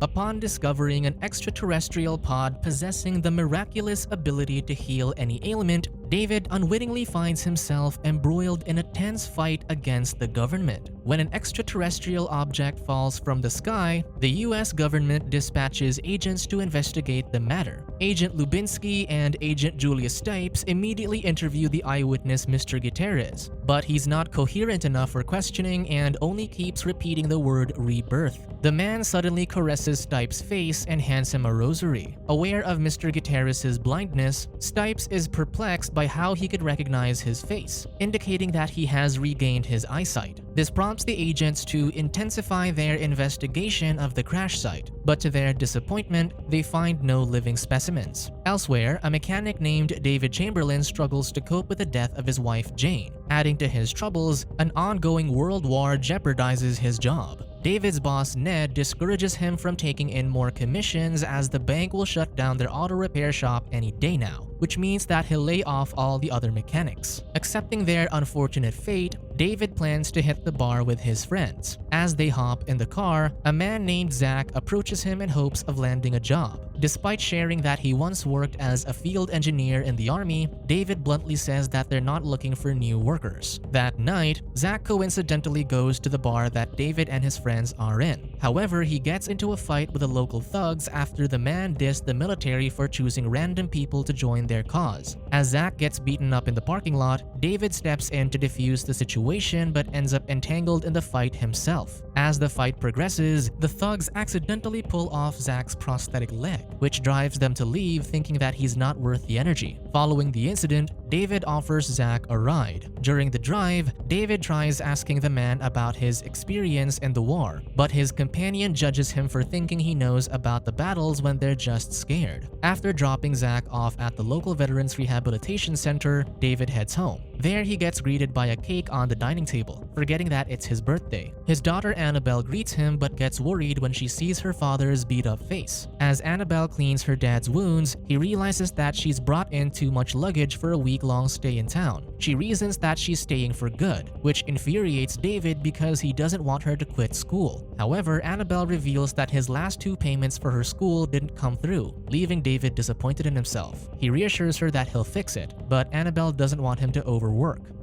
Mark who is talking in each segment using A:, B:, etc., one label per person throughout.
A: Upon discovering an extraterrestrial pod possessing the miraculous ability to heal any ailment, David unwittingly finds himself embroiled in a tense fight against the government. When an extraterrestrial object falls from the sky, the US government dispatches agents to investigate the matter. Agent Lubinsky and Agent Julius Stipes immediately interview the eyewitness Mr. Gutierrez, but he's not coherent enough for questioning and only keeps repeating the word rebirth. The man suddenly caresses Stipes' face and hands him a rosary. Aware of Mr. Gutierrez's blindness, Stipes is perplexed by how he could recognize his face, indicating that he has regained his eyesight. This prompts the agents to intensify their investigation of the crash site, but to their disappointment, they find no living specimens. Elsewhere, a mechanic named David Chamberlain struggles to cope with the death of his wife Jane. Adding to his troubles, an ongoing world war jeopardizes his job. David's boss Ned discourages him from taking in more commissions as the bank will shut down their auto repair shop any day now, which means that he'll lay off all the other mechanics. Accepting their unfortunate fate, David plans to hit the bar with his friends. As they hop in the car, a man named Zach approaches him in hopes of landing a job. Despite sharing that he once worked as a field engineer in the army, David bluntly says that they're not looking for new workers. That night, Zach coincidentally goes to the bar that David and his friends are in. However, he gets into a fight with the local thugs after the man dissed the military for choosing random people to join their cause. As Zach gets beaten up in the parking lot, David steps in to defuse the situation but ends up entangled in the fight himself. As the fight progresses, the thugs accidentally pull off Zach's prosthetic leg, which drives them to leave thinking that he's not worth the energy. Following the incident, David offers Zach a ride. During the drive, David tries asking the man about his experience in the war, but his companion judges him for thinking he knows about the battles when they're just scared. After dropping Zach off at the local Veterans Rehabilitation Center, David heads home. There he gets greeted by a cake on the dining table, forgetting that it's his birthday. His daughter Annabelle greets him but gets worried when she sees her father's beat-up face. As Annabelle cleans her dad's wounds, he realizes that she's brought in too much luggage for a week-long stay in town. She reasons that she's staying for good, which infuriates David because he doesn't want her to quit school. However, Annabelle reveals that his last 2 payments for her school didn't come through, leaving David disappointed in himself. He reassures her that he'll fix it, but Annabelle doesn't want him to overwork.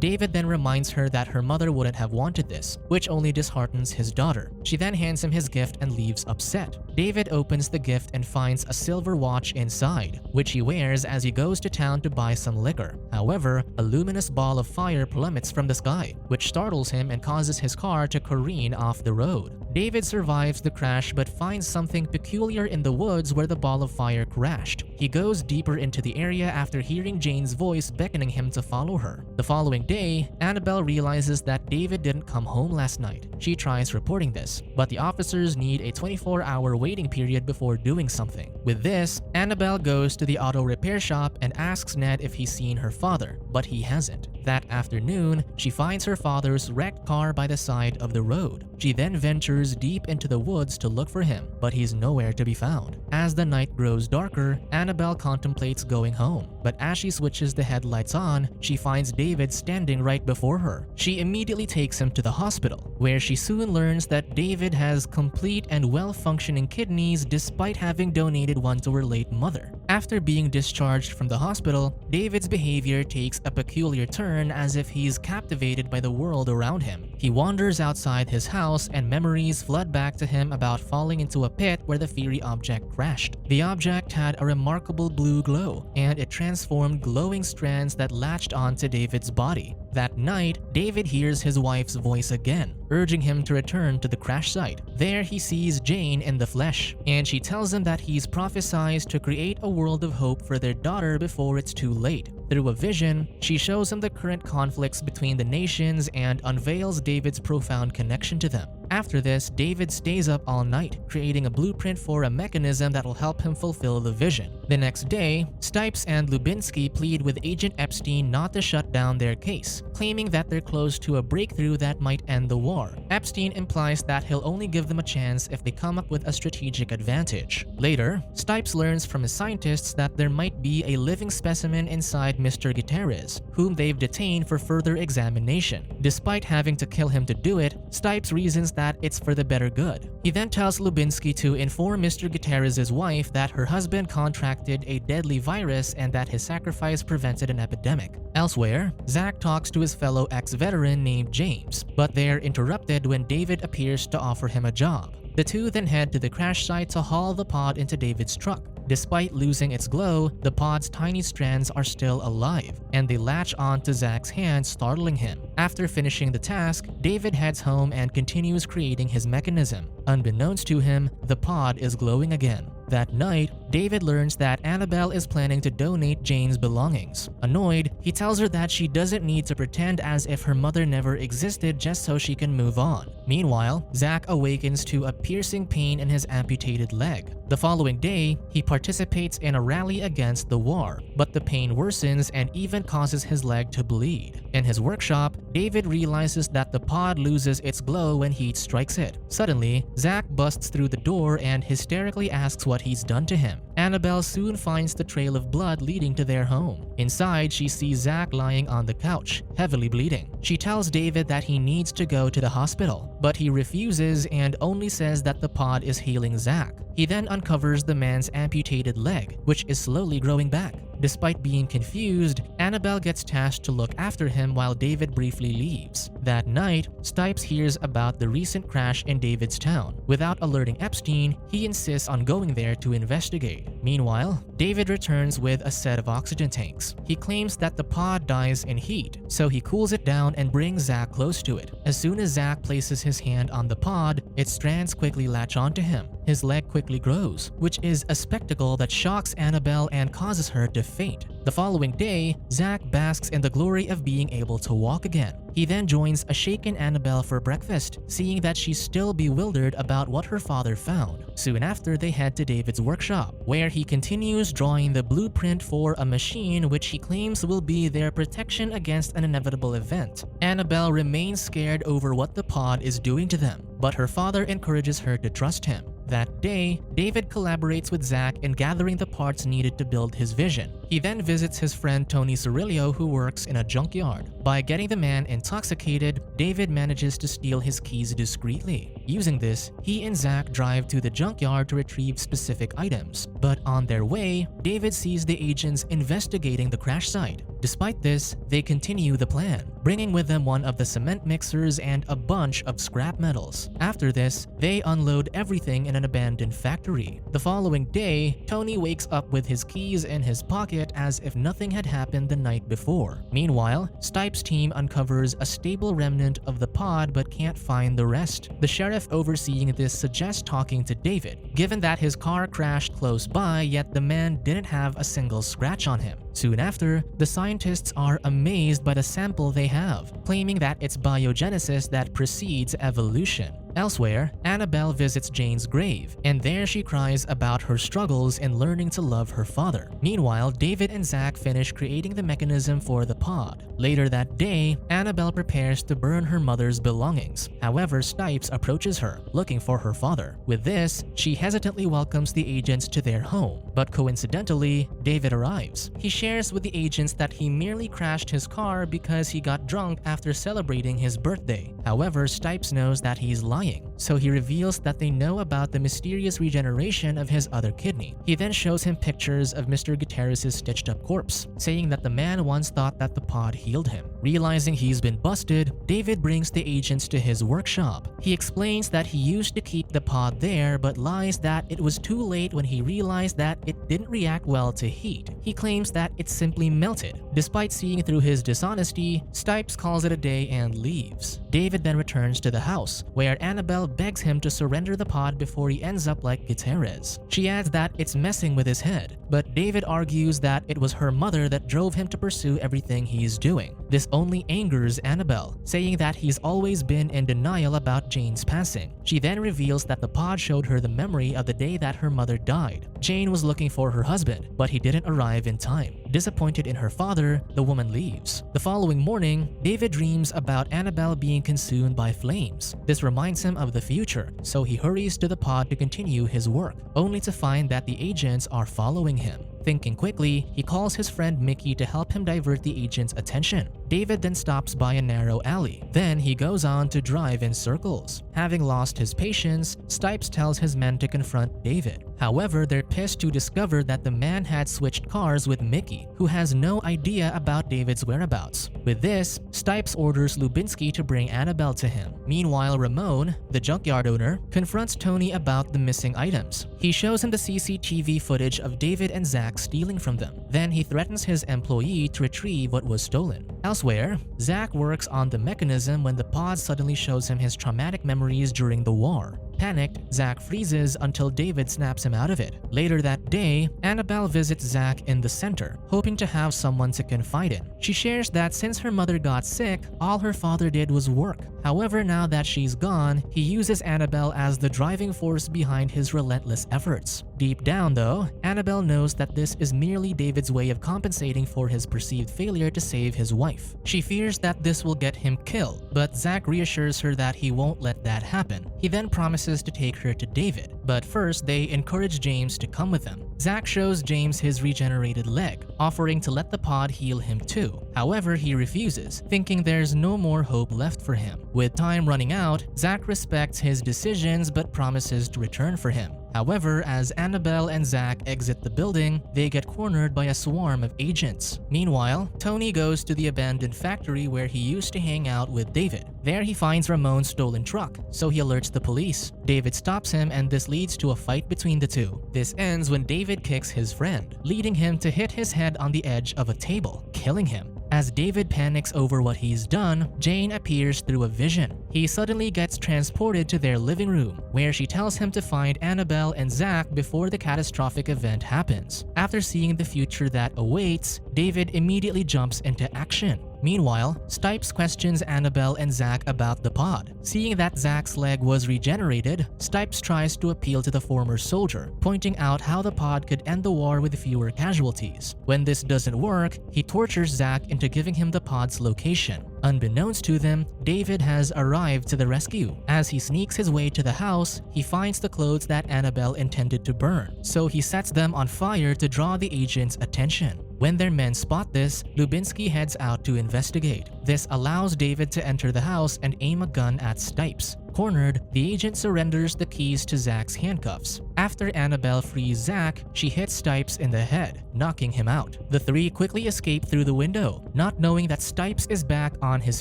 A: David then reminds her that her mother wouldn't have wanted this, which only disheartens his daughter. She then hands him his gift and leaves upset. David opens the gift and finds a silver watch inside, which he wears as he goes to town to buy some liquor. However, a luminous ball of fire plummets from the sky, which startles him and causes his car to careen off the road. David survives the crash but finds something peculiar in the woods where the ball of fire crashed. He goes deeper into the area after hearing Jane's voice beckoning him to follow her. The following day, Annabelle realizes that David didn't come home last night. She tries reporting this, but the officers need a 24-hour waiting period before doing something. With this, Annabelle goes to the auto repair shop and asks Ned if he's seen her father, but he hasn't. That afternoon, she finds her father's wrecked car by the side of the road. She then ventures deep into the woods to look for him, but he's nowhere to be found. As the night grows darker, Annabelle contemplates going home, but as she switches the headlights on, she finds David standing right before her. She immediately takes him to the hospital, where she soon learns that David has complete and well-functioning kidneys despite having donated one to her late mother. After being discharged from the hospital, David's behavior takes a peculiar turn as if he's captivated by the world around him. He wanders outside his house and memories flood back to him about falling into a pit where the fiery object crashed. The object had a remarkable blue glow, and it transformed glowing strands that latched onto David's body. That night, David hears his wife's voice again, urging him to return to the crash site. There he sees Jane in the flesh, and she tells him that he's prophesied to create a world of hope for their daughter before it's too late. Through a vision, she shows him the current conflicts between the nations and unveils David's profound connection to them. After this, David stays up all night, creating a blueprint for a mechanism that will help him fulfill the vision. The next day, Stipes and Lubinsky plead with Agent Epstein not to shut down their case, claiming that they're close to a breakthrough that might end the war. Epstein implies that he'll only give them a chance if they come up with a strategic advantage. Later, Stipes learns from his scientists that there might be a living specimen inside Mr. Gutierrez, whom they've detained for further examination. Despite having to kill him to do it, Stipes reasons that it's for the better good. He then tells Lubinsky to inform Mr. Gutierrez's wife that her husband contracted a deadly virus and that his sacrifice prevented an epidemic. Elsewhere, Zach talks to his fellow ex-veteran named James, but they're interrupted when David appears to offer him a job. The two then head to the crash site to haul the pod into David's truck. Despite losing its glow, the pod's tiny strands are still alive, and they latch on to Zach's hand, startling him. After finishing the task, David heads home and continues creating his mechanism. Unbeknownst to him, the pod is glowing again. That night, David learns that Annabelle is planning to donate Jane's belongings. Annoyed, he tells her that she doesn't need to pretend as if her mother never existed just so she can move on. Meanwhile, Zach awakens to a piercing pain in his amputated leg. The following day, he participates in a rally against the war, but the pain worsens and even causes his leg to bleed. In his workshop, David realizes that the pod loses its glow when heat strikes it. Suddenly, Zach busts through the door and hysterically asks what he's done to him. Annabelle soon finds the trail of blood leading to their home. Inside, she sees Zach lying on the couch, heavily bleeding. She tells David that he needs to go to the hospital, but he refuses and only says that the pod is healing Zach. He then uncovers the man's amputated leg, which is slowly growing back. Despite being confused, Annabelle gets tasked to look after him while David briefly leaves. That night, Stipes hears about the recent crash in David's town. Without alerting Epstein, he insists on going there to investigate. Meanwhile, David returns with a set of oxygen tanks. He claims that the pod dies in heat, so he cools it down and brings Zach close to it. As soon as Zach places his hand on the pod, its strands quickly latch onto him. His leg quickly grows, which is a spectacle that shocks Annabelle and causes her to faint. The following day, Zach basks in the glory of being able to walk again. He then joins a shaken Annabelle for breakfast, seeing that she's still bewildered about what her father found. Soon after, they head to David's workshop, where he continues drawing the blueprint for a machine which he claims will be their protection against an inevitable event. Annabelle remains scared over what the pod is doing to them, but her father encourages her to trust him. That day, David collaborates with Zach in gathering the parts needed to build his vision. He then visits his friend Tony Cirillo, who works in a junkyard. By getting the man intoxicated, David manages to steal his keys discreetly. Using this, he and Zach drive to the junkyard to retrieve specific items. But on their way, David sees the agents investigating the crash site. Despite this, they continue the plan, bringing with them one of the cement mixers and a bunch of scrap metals. After this, they unload everything in an abandoned factory. The following day, Tony wakes up with his keys in his pocket as if nothing had happened the night before. Meanwhile, Stipes' team uncovers a stable remnant of the pod but can't find the rest. The sheriff overseeing this suggests talking to David, given that his car crashed close by, yet the man didn't have a single scratch on him. Soon after, the scientists are amazed by the sample they have, claiming that it's biogenesis that precedes evolution. Elsewhere, Annabelle visits Jane's grave, and there she cries about her struggles in learning to love her father. Meanwhile, David and Zach finish creating the mechanism for the pod. Later that day, Annabelle prepares to burn her mother's belongings. However, Stipes approaches her, looking for her father. With this, she hesitantly welcomes the agents to their home, but coincidentally, David arrives. He shares with the agents that he merely crashed his car because he got drunk after celebrating his birthday. However, Stipes knows that he's lying, so he reveals that they know about the mysterious regeneration of his other kidney. He then shows him pictures of Mr. Gutierrez's stitched up corpse, saying that the man once thought that the pod healed him. Realizing he's been busted, David brings the agents to his workshop. He explains that he used to keep the pod there but lies that it was too late when he realized that it didn't react well to heat. He claims that it simply melted. Despite seeing through his dishonesty, Stipes calls it a day and leaves. David then returns to the house, where Annabelle begs him to surrender the pod before he ends up like Gutierrez. She adds that it's messing with his head, but David argues that it was her mother that drove him to pursue everything he's doing. This only angers Annabelle, saying that he's always been in denial about Jane's passing. She then reveals that the pod showed her the memory of the day that her mother died. Jane was looking for her husband, but he didn't arrive in time. Disappointed in her father, the woman leaves. The following morning, David dreams about Annabelle being consumed by flames. This reminds him of the future, so he hurries to the pod to continue his work, only to find that the agents are following him. Thinking quickly, he calls his friend Mickey to help him divert the agent's attention. David then stops by a narrow alley. Then he goes on to drive in circles. Having lost his patience, Stipes tells his men to confront David. However, they're pissed to discover that the man had switched cars with Mickey, who has no idea about David's whereabouts. With this, Stipes orders Lubinsky to bring Annabelle to him. Meanwhile, Ramon, the junkyard owner, confronts Tony about the missing items. He shows him the CCTV footage of David and Zach stealing from them. Then he threatens his employee to retrieve what was stolen. Elsewhere, Zach works on the mechanism when the pod suddenly shows him his traumatic memories during the war. Panicked, Zach freezes until David snaps him out of it. Later that day, Annabelle visits Zach in the center, hoping to have someone to confide in. She shares that since her mother got sick, all her father did was work. However, now that she's gone, he uses Annabelle as the driving force behind his relentless efforts. Deep down though, Annabelle knows that this is merely David's way of compensating for his perceived failure to save his wife. She fears that this will get him killed, but Zach reassures her that he won't let that happen. He then promises to take her to David, but first they encourage James to come with them. Zach shows James his regenerated leg, offering to let the pod heal him too. However, he refuses, thinking there's no more hope left for him. With time running out, Zach respects his decisions but promises to return for him. However, as Annabelle and Zach exit the building, they get cornered by a swarm of agents. Meanwhile, Tony goes to the abandoned factory where he used to hang out with David. There he finds Ramon's stolen truck, so he alerts the police. David stops him and this leads to a fight between the two. This ends when David kicks his friend, leading him to hit his head on the edge of a table, killing him. As David panics over what he's done, Jane appears through a vision. He suddenly gets transported to their living room, where she tells him to find Annabelle and Zach before the catastrophic event happens. After seeing the future that awaits, David immediately jumps into action. Meanwhile, Stipes questions Annabelle and Zach about the pod. Seeing that Zach's leg was regenerated, Stipes tries to appeal to the former soldier, pointing out how the pod could end the war with fewer casualties. When this doesn't work, he tortures Zach into giving him the pod's location. Unbeknownst to them, David has arrived to the rescue. As he sneaks his way to the house, he finds the clothes that Annabelle intended to burn, so he sets them on fire to draw the agents' attention. When their men spot this, Lubinsky heads out to investigate. This allows David to enter the house and aim a gun at Stipes. Cornered, the agent surrenders the keys to Zach's handcuffs. After Annabelle frees Zach, she hits Stipes in the head, knocking him out. The three quickly escape through the window, not knowing that Stipes is back on his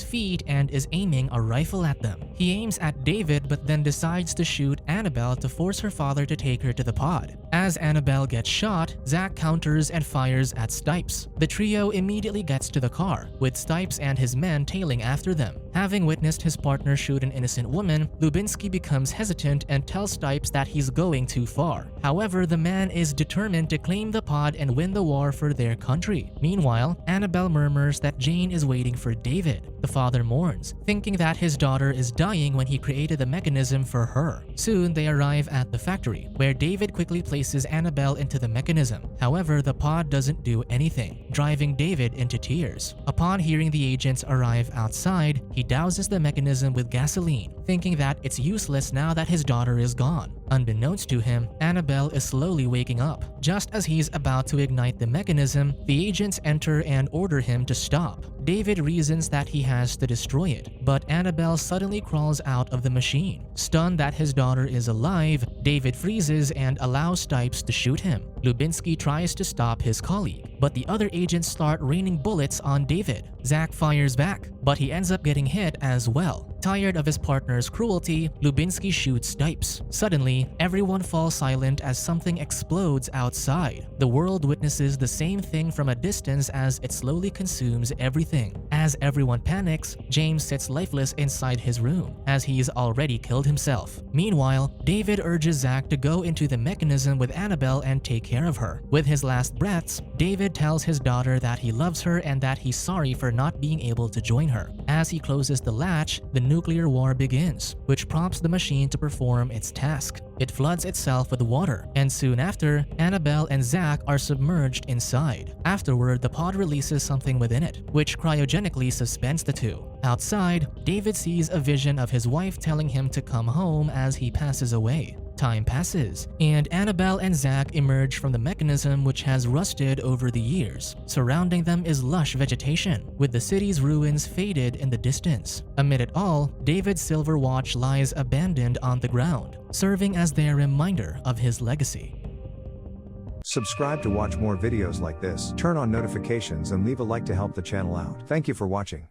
A: feet and is aiming a rifle at them. He aims at David but then decides to shoot Annabelle to force her father to take her to the pod. As Annabelle gets shot, Zach counters and fires at Stipes. The trio immediately gets to the car, with Stipes and his men tailing after them. Having witnessed his partner shoot an innocent woman, Lubinsky becomes hesitant and tells Stipes that he's going too far. However, the man is determined to claim the pod and win the war for their country. Meanwhile, Annabelle murmurs that Jane is waiting for David. The father mourns, thinking that his daughter is dying when he created the mechanism for her. Soon, they arrive at the factory, where David quickly places Annabelle into the mechanism. However, the pod doesn't do anything, driving David into tears. Upon hearing the agents arrive outside, he douses the mechanism with gasoline, thinking that it's useless now that his daughter is gone. Unbeknownst to him, Annabelle is slowly waking up. Just as he's about to ignite the mechanism, the agents enter and order him to stop. David reasons that he has to destroy it, but Annabelle suddenly crawls out of the machine. Stunned that his daughter is alive, David freezes and allows Stipes to shoot him. Lubinsky tries to stop his colleague, but the other agents start raining bullets on David. Zach fires back, but he ends up getting hit as well. Tired of his partner's cruelty, Lubinsky shoots Stipes. Suddenly, everyone falls silent as something explodes outside. The world witnesses the same thing from a distance as it slowly consumes everything. As everyone panics, James sits lifeless inside his room, as he's already killed himself. Meanwhile, David urges Zach to go into the mechanism with Annabelle and take care of her. With his last breaths, David tells his daughter that he loves her and that he's sorry for not being able to join her. As he closes the latch, the nuclear war begins, which prompts the machine to perform its task. It floods itself with water, and soon after, Annabelle and Zach are submerged inside. Afterward, the pod releases something within it, which cryogenically suspends the two. Outside, David sees a vision of his wife telling him to come home as he passes away. Time passes, and Annabelle and Zach emerge from the mechanism, which has rusted over the years. Surrounding them is lush vegetation, with the city's ruins faded in the distance. Amid it all, David's silver watch lies abandoned on the ground, serving as their reminder of his legacy.
B: Subscribe to watch more videos like this, turn on notifications and leave a like to help the channel out. Thank you for watching.